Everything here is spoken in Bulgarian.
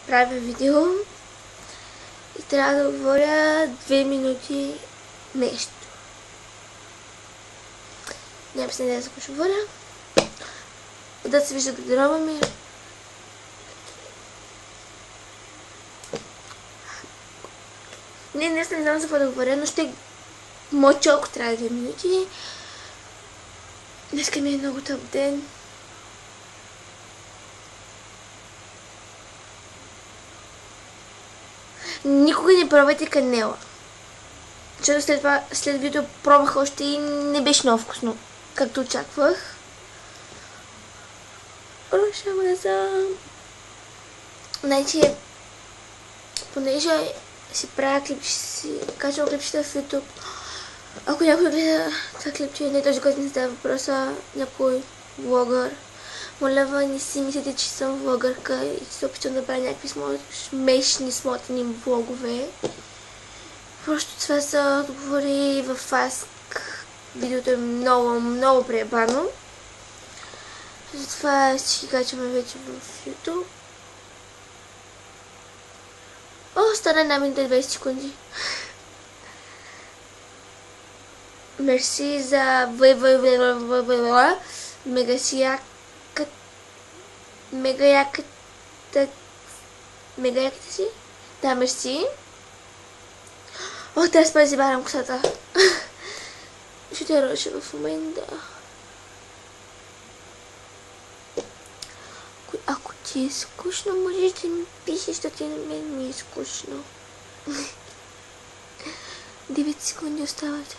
правя видео и трябва да говоря 2 минути нещо. Няма се да започва говоря. Да се вижда гардероба ми. Не знам за какво да говоря, но ще мълча, ако трябва 2 минути. Днеска ми е много топ ден. Никога не пробвайте канела. Защото след видео пробвах още и не беше много вкусно, както очаквах. Значи, понеже си правя качвам клипчета в YouTube. Ако някой гледа това клипче, не този, който ми задава въпроса, някой влогър, моля ви, не си мислите, че съм влогърка и че се опитвам да правя някакви смешни, смотани влогове. Просто това са отговори в Ask. Видеото е много преебано. Затова ще ги качваме вече в YouTube. О, стана 1 минута и 20 секунди. Мерси за мега яката си. Да, мерси. О, трябва да спа си барам косата. Ще те роша в момента. Ако ти е скучно, можеш да ми пишеш, защото на мен ми е скучно. 9 секунди остават.